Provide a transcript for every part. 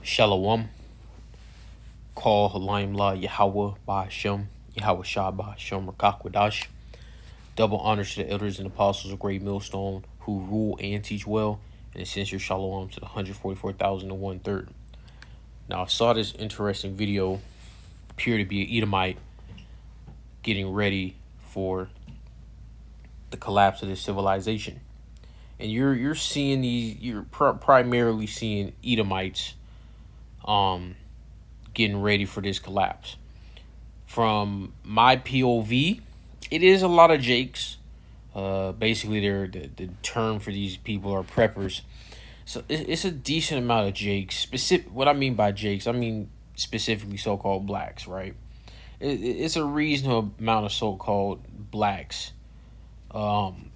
Shalom, call Halayim La Yahweh Ba'Hashem, Yahweh Shah Ba'Hashem Rakakwadash. Double honors to the elders and apostles of Great Millstone who rule and teach well, and a sincere shalom to the 144,001 third. Now, I saw this interesting video, appear to be an Edomite getting ready for the collapse of this civilization. And you're seeing you're primarily seeing Edomites getting ready for this collapse. From my POV, it is a lot of Jakes. Basically, the term for these people are preppers. So it's a decent amount of Jakes. What I mean by Jakes, I mean specifically so-called blacks, right? It's a reasonable amount of so-called blacks on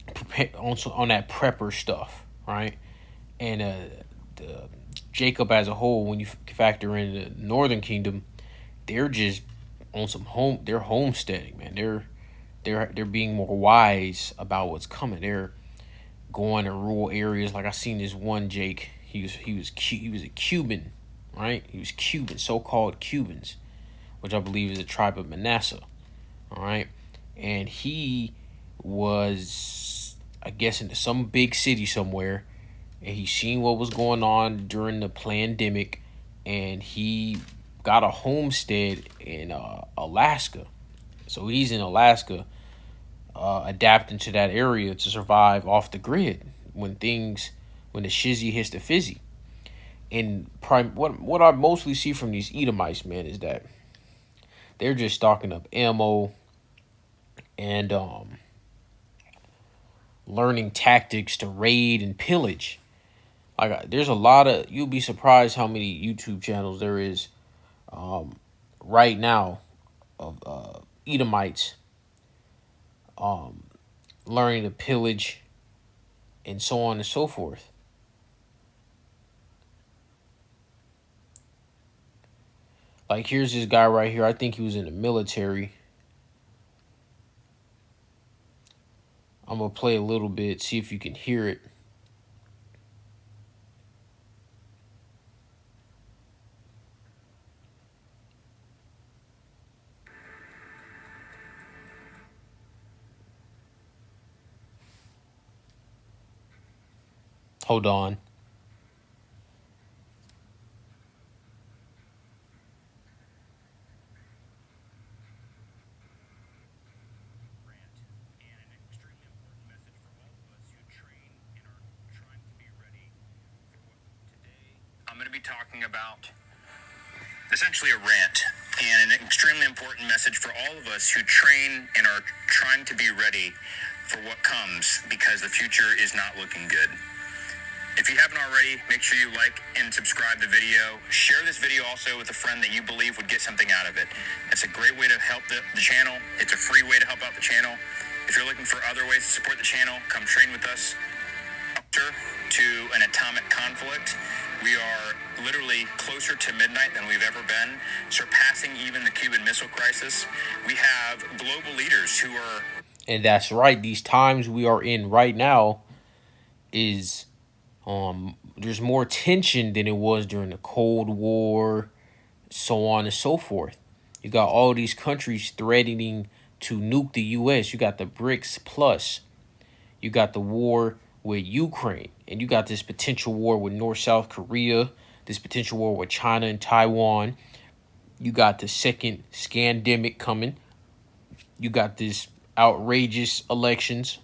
that prepper stuff, right? And the Jacob as a whole, when you factor in the Northern Kingdom, they're just on some they're homesteading, man. They're being more wise about what's coming. They're going to rural areas. Like I seen this one Jake. He was a Cuban, right? He was Cuban, so-called Cubans, which I believe is a tribe of Manasseh. All right, and he was, I guess, into some big city somewhere, and he seen what was going on during the pandemic, and he got a homestead in Alaska. So he's in Alaska, adapting to that area to survive off the grid when the shizzy hits the fizzy. And what I mostly see from these Edomites, man, is that they're just stocking up ammo and learning tactics to raid and pillage. Like, there's a lot of, you'll be surprised how many YouTube channels there is right now of Edomites learning to pillage and so on and so forth. Like, here's this guy right here. I think he was in the military. I'm going to play a little bit, see if you can hear it. Hold on. I'm going to be talking about essentially a rant and an extremely important message for all of us who train and are trying to be ready for what comes, because the future is not looking good. If you haven't already, make sure you like and subscribe the video. Share this video also with a friend that you believe would get something out of it. It's a great way to help the channel. It's a free way to help out the channel. If you're looking for other ways to support the channel, come train with us. To an atomic conflict. We are literally closer to midnight than we've ever been, surpassing even the Cuban Missile Crisis. We have global leaders who are... And that's right. These times we are in right now is... there's more tension than it was during the Cold War, so on and so forth. You got all these countries threatening to nuke the U.S. You got the BRICS Plus. You got the war with Ukraine, and you got this potential war with South Korea, this potential war with China and Taiwan. You got the second scandemic coming. You got this outrageous elections.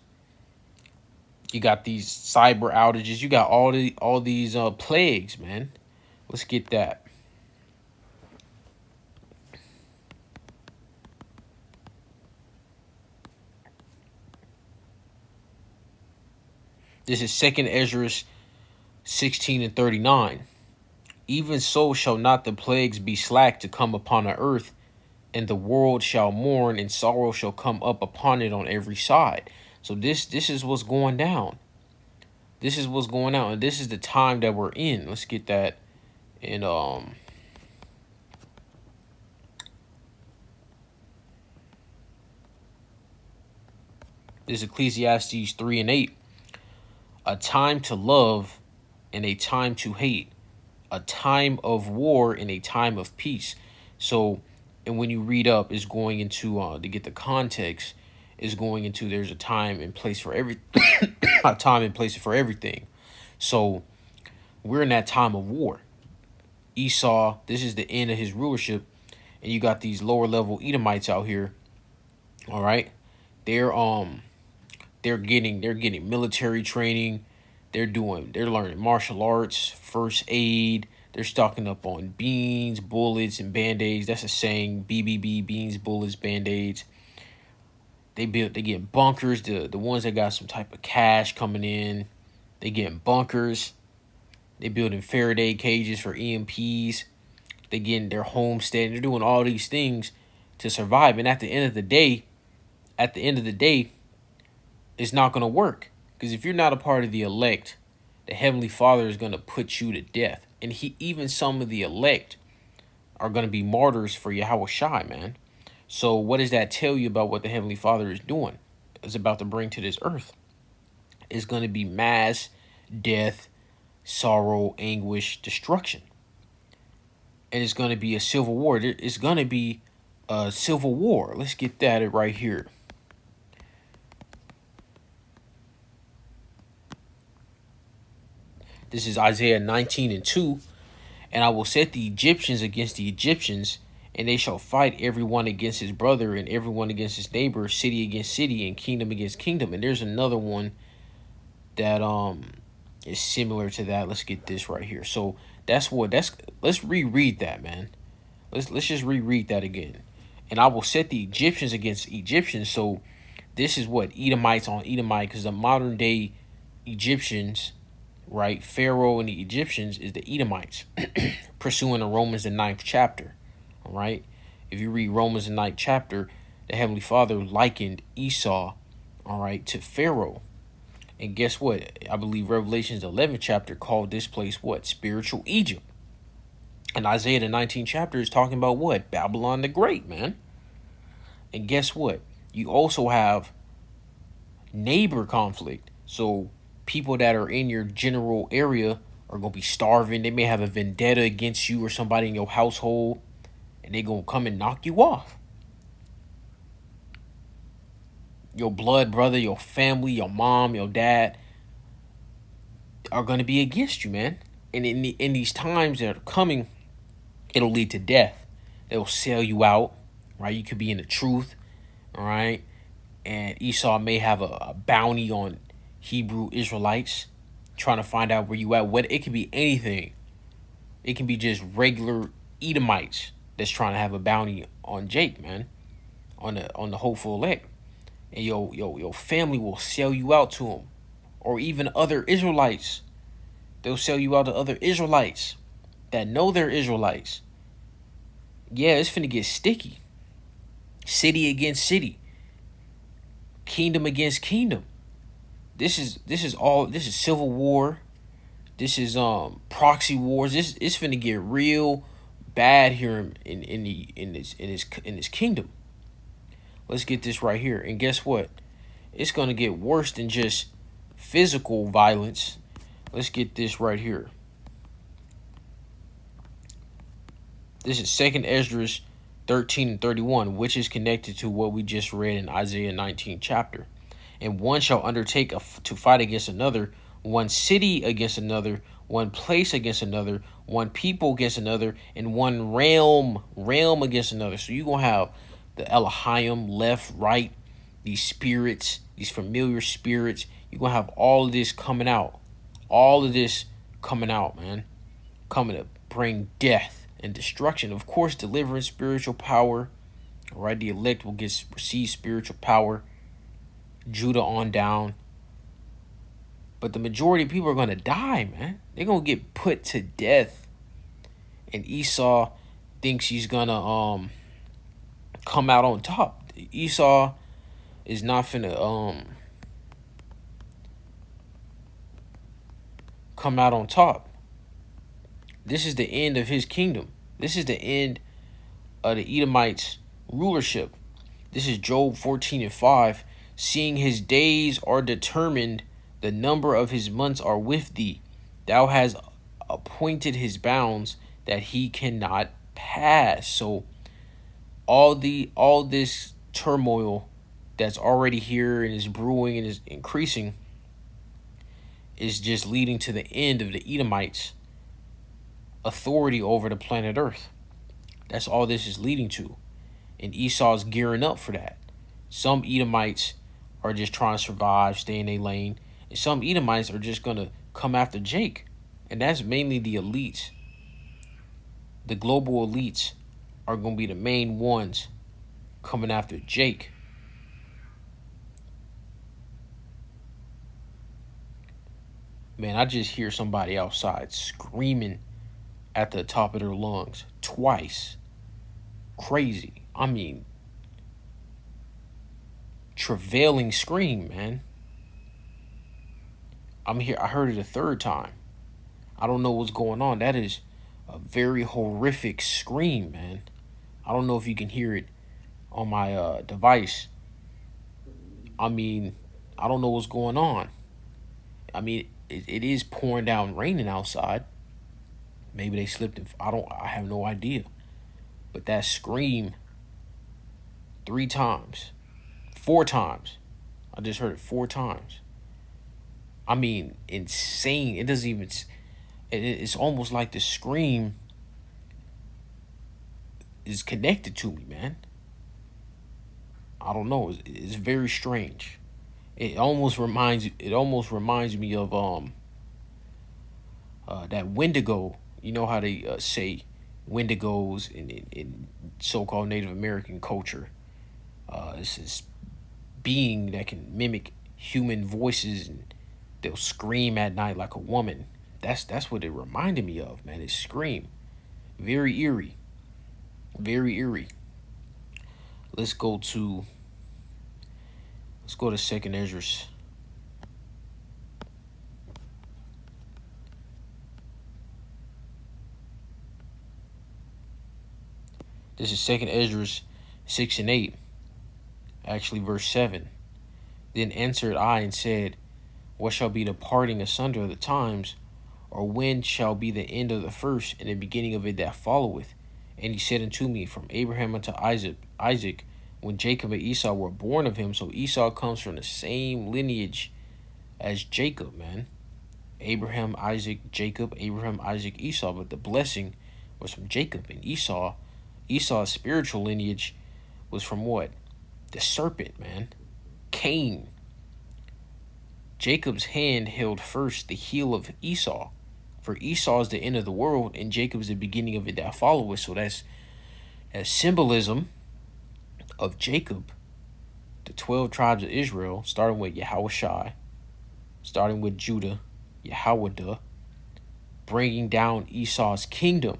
You got these cyber outages. You got all these plagues, man. Let's get that. This is 2nd Ezra 16:39. Even so shall not the plagues be slack to come upon the earth, and the world shall mourn, and sorrow shall come up upon it on every side. So this is what's going down. This is what's going on, and this is the time that we're in. Let's get that in this is Ecclesiastes 3:8. A time to love and a time to hate, a time of war and a time of peace. So, and when you read up, it's going into to get the context, is going into there's a time and place for every a time and place for everything. So we're in that time of war. Esau, this is the end of his rulership, and you got these lower level Edomites out here. All right, they're getting military training. They're learning martial arts, first aid. They're stocking up on beans, bullets, and band-aids. That's a saying, BBB, beans, bullets, band-aids. They get bunkers, the ones that got some type of cash coming in. They getting bunkers. They building Faraday cages for EMPs. They getting their homestead. They're doing all these things to survive. And at the end of the day, it's not going to work. Because if you're not a part of the elect, the Heavenly Father is going to put you to death. And even some of the elect are going to be martyrs for Yahweh Shai, man. So what does that tell you about what the Heavenly Father is doing? Is about to bring to this earth? It's going to be mass death, sorrow, anguish, destruction. And it's going to be a civil war. It's going to be a civil war. Let's get that right here. This is Isaiah 19:2. And I will set the Egyptians against the Egyptians, and they shall fight everyone against his brother, and everyone against his neighbor, city against city, and kingdom against kingdom. And there's another one that is similar to that. Let's get this right here. So let's reread that, man. Let's just reread that again. And I will set the Egyptians against Egyptians. So this is what Edomites on Edomite, because the modern day Egyptians, right? Pharaoh and the Egyptians is the Edomites, pursuing the Romans the 9th chapter. All right. If you read Romans the 9th chapter, the Heavenly Father likened Esau, all right, to Pharaoh. And guess what? I believe Revelations 11th chapter called this place what? Spiritual Egypt. And Isaiah the 19th chapter is talking about what? Babylon the Great, man. And guess what? You also have neighbor conflict. So people that are in your general area are going to be starving. They may have a vendetta against you or somebody in your household, and they're going to come and knock you off. Your blood brother, your family, your mom, your dad are going to be against you, man. And in these times that are coming, it'll lead to death. They'll sell you out, right? You could be in the truth, all right? And Esau may have a bounty on Hebrew Israelites, trying to find out where you at. What it could be anything. It can be just regular Edomites that's trying to have a bounty on Jake, man, on the hopeful elect. And your family will sell you out to them, or even other Israelites. They'll sell you out to other Israelites that know they're Israelites. Yeah, it's finna get sticky. City against city. Kingdom against kingdom. This is civil war. This is proxy wars. It's finna get real bad here in this kingdom. Let's get this right here. And guess what? It's gonna get worse than just physical violence. Let's get this right here. This is 2nd Esdras 13:31, which is connected to what we just read in Isaiah 19 chapter. And one shall undertake to fight against another, one city against another, one place against another, one people against another, and one realm against another. So you're going to have the Elohim left, right, these spirits, these familiar spirits. You're going to have all of this coming out. All of this coming out, man. Coming to bring death and destruction. Of course, delivering spiritual power. All right, the elect will receive spiritual power. Judah on down. But the majority of people are going to die, man. They're going to get put to death. And Esau thinks he's going to come out on top. Esau is not finna come out on top. This is the end of his kingdom. This is the end of the Edomites' rulership. This is Job 14:5. Seeing his days are determined, the number of his months are with thee. Thou hast appointed his bounds that he cannot pass. So all this turmoil that's already here and is brewing and is increasing is just leading to the end of the Edomites' authority over the planet Earth. That's all this is leading to. And Esau's gearing up for that. Some Edomites are just trying to survive, stay in their lane. And some Edomites are just going to come after Jake. And that's mainly the elites. The global elites are going to be the main ones coming after Jake. Man, I just hear somebody outside screaming at the top of their lungs twice. Crazy. I mean, travailing scream, man. I'm here. I heard it a third time. I don't know what's going on. That is a very horrific scream, man. I don't know if you can hear it on my device. I mean, I don't know what's going on. I mean, it is pouring down, raining outside. Maybe they slipped. I have no idea. But that scream 3 times, 4 times. I just heard it 4 times. I mean, insane. It doesn't even. It's almost like the scream is connected to me, man. I don't know. It's very strange. It almost reminds me of that Wendigo. You know how they say Wendigos in so-called Native American culture. It's this being that can mimic human voices, and they'll scream at night like a woman. That's what it reminded me of, man. It scream. Very eerie. Very eerie. Let's go to 2nd Esdras. This is 2nd Esdras 6 and 8. Actually, verse 7. Then answered I and said, what shall be the parting asunder of the times? Or when shall be the end of the first, and the beginning of it that followeth? And he said unto me, from Abraham unto Isaac, when Jacob and Esau were born of him. So Esau comes from the same lineage as Jacob, man. Abraham, Isaac, Jacob, Abraham, Isaac, Esau. But the blessing was from Jacob. And Esau's spiritual lineage was from what? The serpent, man. Cain. Jacob's hand held first the heel of Esau. For Esau is the end of the world, and Jacob is the beginning of it that followeth. So that's symbolism of Jacob, the 12 tribes of Israel, starting with Yahushai, starting with Judah, Yahwadah, bringing down Esau's kingdom,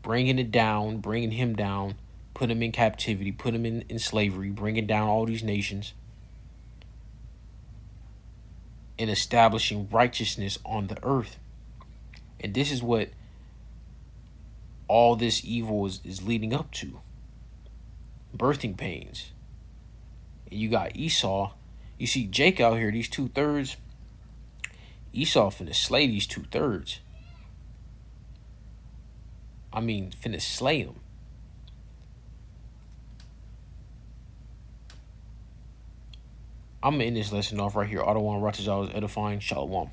bringing him down, put him in captivity, put him in slavery, bringing down all these nations, and establishing righteousness on the earth. And this is what all this evil is leading up to. Birthing pains. And you got Esau. You see Jake out here, these 2/3. Esau finna slay these 2/3. I mean, finna slay them. I'm going to end this lesson off right here. Adawan Ratazal is edifying. Shalom.